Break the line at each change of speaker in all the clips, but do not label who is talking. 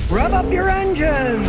Rev up your engines!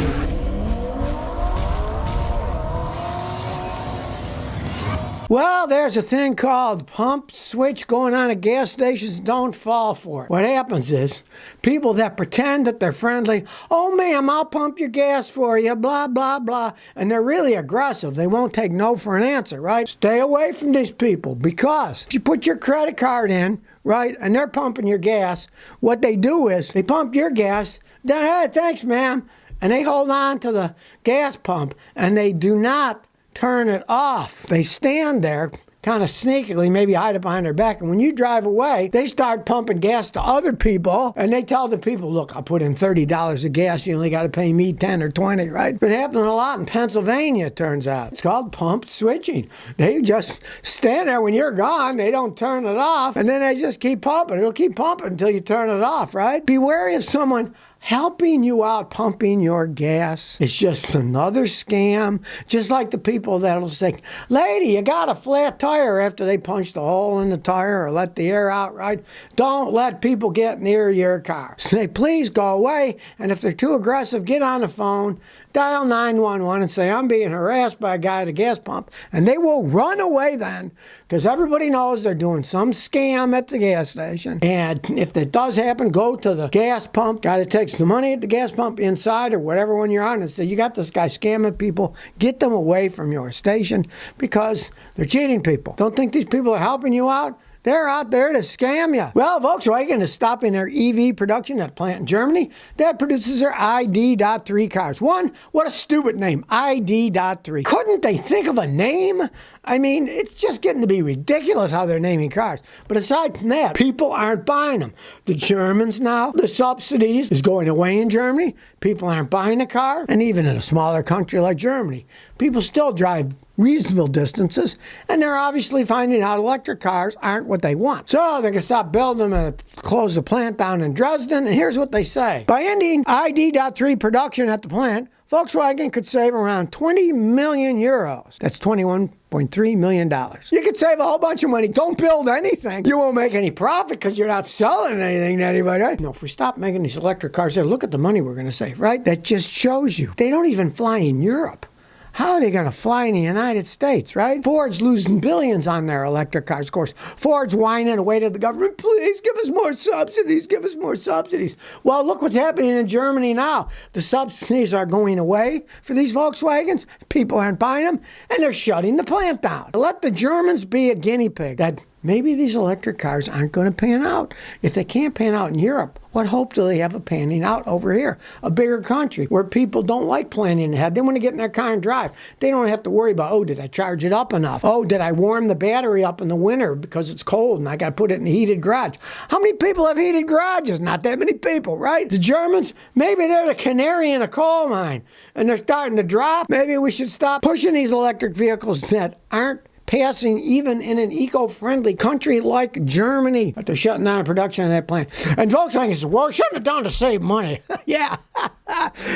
Well, there's a thing called pump switch going on at gas stations. Don't fall for it. What happens is people that pretend that they're friendly, oh ma'am, I'll pump your gas for you, blah, blah, blah. And they're really aggressive. They won't take no for an answer, right? Stay away from these people, because if you put your credit card in, right, and they're pumping your gas, what they do is they pump your gas, then, hey, thanks, ma'am. And they hold on to the gas pump and they do not turn it off. They stand there kind of sneakily, maybe hide it behind their back, and when you drive away, they start pumping gas to other people, and they tell the people, look, I'll put in $30 of gas, you only got to pay me 10 or 20, right? Been happening a lot in Pennsylvania, it turns out. It's called pump switching. They just stand there when you're gone, they don't turn it off, and then they just keep pumping. It'll keep pumping until you turn it off, right? Be wary of someone helping you out pumping your gas. It's just another scam. Just like the people that'll say, lady, you got a flat tire, after they punched a hole in the tire or let the air out, right? Don't let people get near your car. Say, please go away. And if they're too aggressive, get on the phone, dial 911 and say, I'm being harassed by a guy at a gas pump. And they will run away then, because everybody knows they're doing some scam at the gas station. And if that does happen, go to the gas pump. Guy that takes the money at the gas pump inside or whatever one you're on and say, you got this guy scamming people. Get them away from your station, because they're cheating people. Don't think these people are helping you out. They're out there to scam you. Well, Volkswagen is stopping their EV production at a plant in Germany that produces their ID.3 cars. One, what a stupid name, ID.3. Couldn't they think of a name? I mean, it's just getting to be ridiculous how they're naming cars. But aside from that, people aren't buying them. The Germans now, the subsidies is going away in Germany. People aren't buying a car. And even in a smaller country like Germany, people still drive reasonable distances, and they're obviously finding out electric cars aren't what they want. So they're going to stop building them and close the plant down in Dresden, and here's what they say. By ending ID.3 production at the plant, Volkswagen could save around 20 million euros. That's $21.3 million. You could save a whole bunch of money. Don't build anything. You won't make any profit because you're not selling anything to anybody, right? No, if we stop making these electric cars, there, look at the money we're going to save, right? That just shows you. They don't even fly in Europe. How are they going to fly in the United States, right? Ford's losing billions on their electric cars. Of course, Ford's whining away to the government, please give us more subsidies, give us more subsidies. Well, look what's happening in Germany now. The subsidies are going away for these Volkswagens. People aren't buying them, and they're shutting the plant down. Let the Germans be a guinea pig. That maybe these electric cars aren't going to pan out. If they can't pan out in Europe, what hope do they have of panning out over here? A bigger country where people don't like planning ahead. They want to get in their car and drive. They don't have to worry about, oh, did I charge it up enough? Oh, did I warm the battery up in the winter because it's cold and I got to put it in a heated garage? How many people have heated garages? Not that many people, right? The Germans, maybe they're the canary in a coal mine and they're starting to drop. Maybe we should stop pushing these electric vehicles that aren't passing even in an eco-friendly country like Germany. But they're shutting down production of that plant. And Volkswagen says, well, we're shutting it down to save money. Yeah.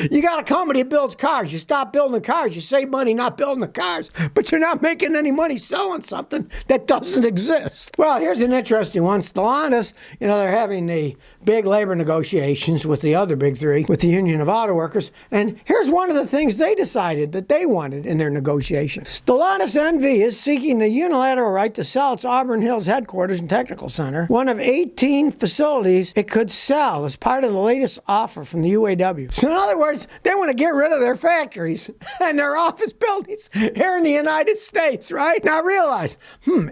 You got a company that builds cars. You stop building cars. You save money not building the cars. But you're not making any money selling something that doesn't exist. Well, here's an interesting one. Stellantis, they're having the big labor negotiations with the other big three, with the Union of Auto Workers. And here's one of the things they decided that they wanted in their negotiations. Stellantis NV is seeking the unilateral right to sell its Auburn Hills headquarters and technical center, one of 18 facilities it could sell as part of the latest offer from the UAW. So in other words, they want to get rid of their factories and their office buildings here in the United States, right? Now realize,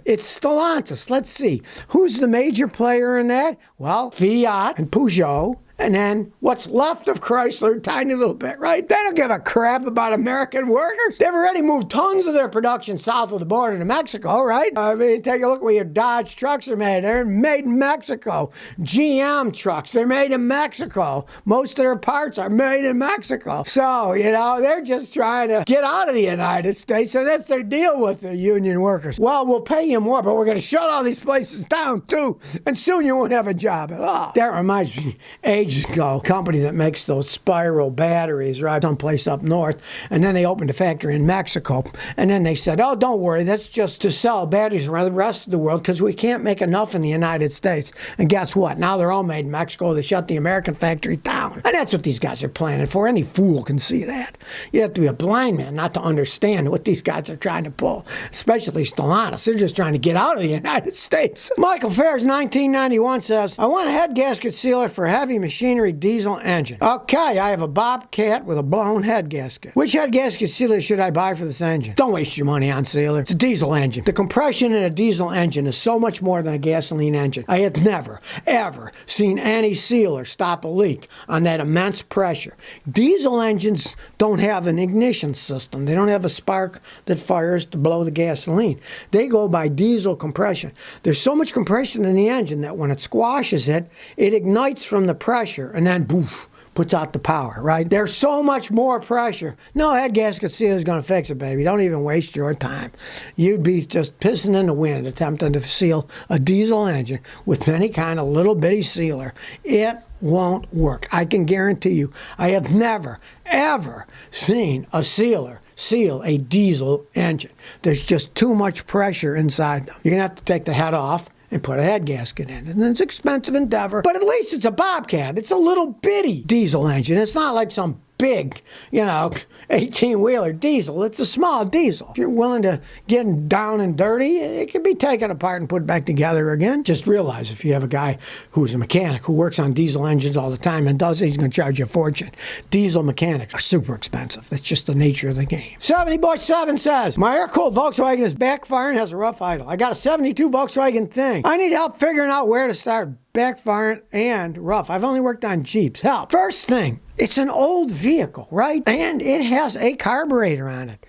it's Stellantis. Let's see. Who's the major player in that? Well, Fiat and Peugeot. And then what's left of Chrysler, tiny little bit, right? They don't give a crap about American workers. They've already moved tons of their production south of the border to Mexico, right? I mean, take a look where your Dodge trucks are made. They're made in Mexico. GM trucks, they're made in Mexico. Most of their parts are made in Mexico. So, they're just trying to get out of the United States, and that's their deal with the union workers. Well, we'll pay you more, but we're going to shut all these places down, too, and soon you won't have a job at all. That reminds me, age ages ago, a company that makes those spiral batteries, right, someplace up north, and then they opened a factory in Mexico, and then they said, oh, don't worry, that's just to sell batteries around the rest of the world because we can't make enough in the United States. And guess what? Now they're all made in Mexico. They shut the American factory down. And that's what these guys are planning for. Any fool can see that. You have to be a blind man not to understand what these guys are trying to pull, especially Stellantis. They're just trying to get out of the United States. Michael Fair's 1991 says, I want a head gasket sealer for heavy machinery diesel engine. Okay, I have a Bobcat with a blown head gasket. Which head gasket sealer should I buy for this engine? Don't waste your money on sealer. It's a diesel engine. The compression in a diesel engine is so much more than a gasoline engine. I have never, ever seen any sealer stop a leak on that immense pressure. Diesel engines don't have an ignition system. They don't have a spark that fires to blow the gasoline. They go by diesel compression. There's so much compression in the engine that when it squashes it, it ignites from the pressure and then poof, puts out the power, right? There's so much more pressure. No head gasket sealer is going to fix it, baby. Don't even waste your time. You'd be just pissing in the wind attempting to seal a diesel engine with any kind of little bitty sealer. It won't work. I can guarantee you. I have never, ever seen a sealer seal a diesel engine. There's just too much pressure inside them. You're going to have to take the head off and put a head gasket in. And it's an expensive endeavor, but at least it's a Bobcat. It's a little bitty diesel engine. It's not like some big, 18-wheeler diesel. It's a small diesel. If you're willing to get down and dirty, it can be taken apart and put back together again. Just realize if you have a guy who's a mechanic who works on diesel engines all the time and does it, he's going to charge you a fortune. Diesel mechanics are super expensive. That's just the nature of the game. 70boy7 says, my air-cooled Volkswagen is backfiring, has a rough idle. I got a 72 Volkswagen thing. I need help figuring out where to start. Backfiring and rough. I've only worked on Jeeps. Help. First thing, it's an old vehicle, right? And it has a carburetor on it.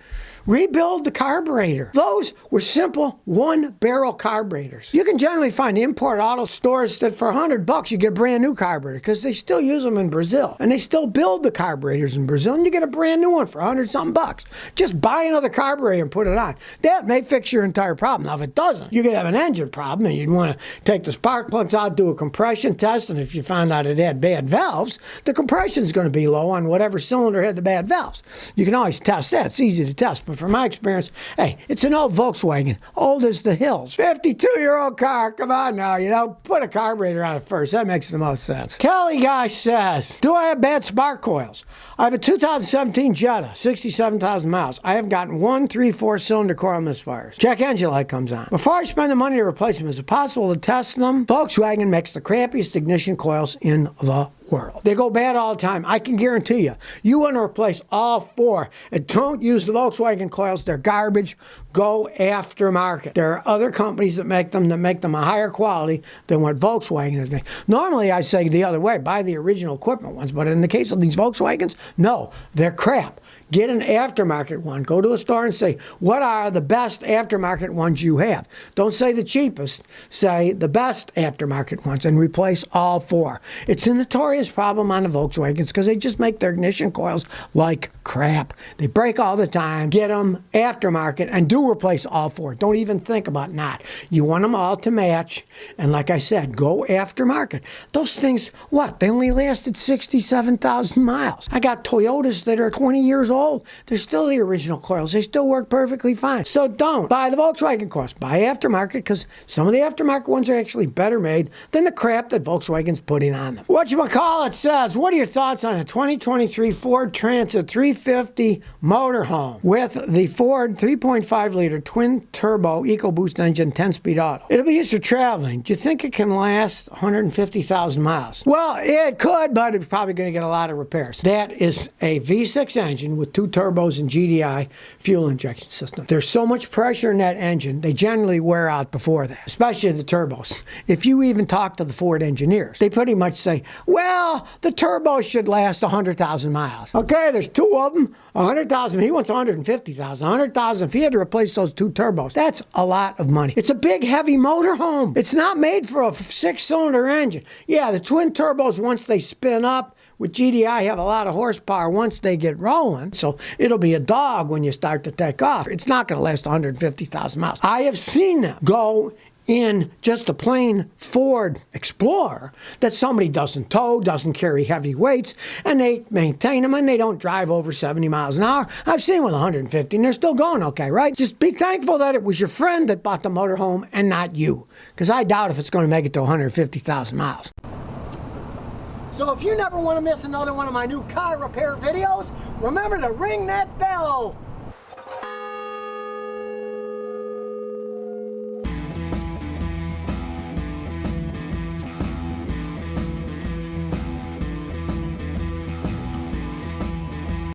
Rebuild the carburetor. Those were simple one-barrel carburetors. You can generally find import auto stores that for $100 you get a brand new carburetor because they still use them in Brazil. And they still build the carburetors in Brazil and you get a brand new one for $100-something bucks. Just buy another carburetor and put it on. That may fix your entire problem. Now if it doesn't, you could have an engine problem and you'd want to take the spark plugs out, do a compression test, and if you found out it had bad valves, the compression's going to be low on whatever cylinder had the bad valves. You can always test that. It's easy to test. But from my experience, hey, it's an old Volkswagen, old as the hills. 52-year-old car, come on now, put a carburetor on it first. That makes the most sense. Kelly Guy says, do I have bad spark coils? I have a 2017 Jetta, 67,000 miles. I have gotten 1 3/4 cylinder coil misfires. Check engine light comes on. Before I spend the money to replace them, is it possible to test them? Volkswagen makes the crappiest ignition coils in the world. They go bad all the time. I can guarantee you. You want to replace all 4 and don't use the Volkswagen coils. They're garbage. Go aftermarket. There are other companies that make them a higher quality than what Volkswagen has made. Normally, I say the other way, buy the original equipment ones, but in the case of these Volkswagens, no, they're crap. Get an aftermarket one. Go to a store and say, what are the best aftermarket ones you have? Don't say the cheapest. Say the best aftermarket ones and replace all 4. It's a notorious problem on the Volkswagens because they just make their ignition coils like crap. They break all the time. Get them aftermarket and do replace all 4. Don't even think about not. You want them all to match. And like I said, go aftermarket. Those things, what? They only lasted 67,000 miles. I got Toyotas that are 20 years old. They're still the original coils. They still work perfectly fine. So don't buy the Volkswagen coils. Buy aftermarket because some of the aftermarket ones are actually better made than the crap that Volkswagen's putting on them. Whatchamacallit says, what are your thoughts on a 2023 Ford Transit 350 motorhome with the Ford 3.5-liter twin-turbo EcoBoost engine 10-speed auto? It'll be used for traveling. Do you think it can last 150,000 miles? Well, it could, but it's probably going to get a lot of repairs. That is a V6 engine with 2 turbos and GDI fuel injection system. There's so much pressure in that engine, they generally wear out before that, especially the turbos. If you even talk to the Ford engineers, they pretty much say, well, the turbos should last 100,000 miles. Okay, there's 2 of them, 100,000. He wants 150,000. 100,000. If he had to replace those 2 turbos, that's a lot of money. It's a big, heavy motorhome. It's not made for a 6-cylinder engine. Yeah, the twin turbos, once they spin up, with GDI have a lot of horsepower once they get rolling, so it'll be a dog when you start to take off. It's not going to last 150,000 miles. I have seen them go in just a plain Ford Explorer that somebody doesn't tow, doesn't carry heavy weights, and they maintain them and they don't drive over 70 miles an hour. I've seen with 150 and they're still going okay, right? Just be thankful that it was your friend that bought the motorhome and not you, because I doubt if it's going to make it to 150,000 miles. So if you never want to miss another one of my new car repair videos, remember to ring that bell.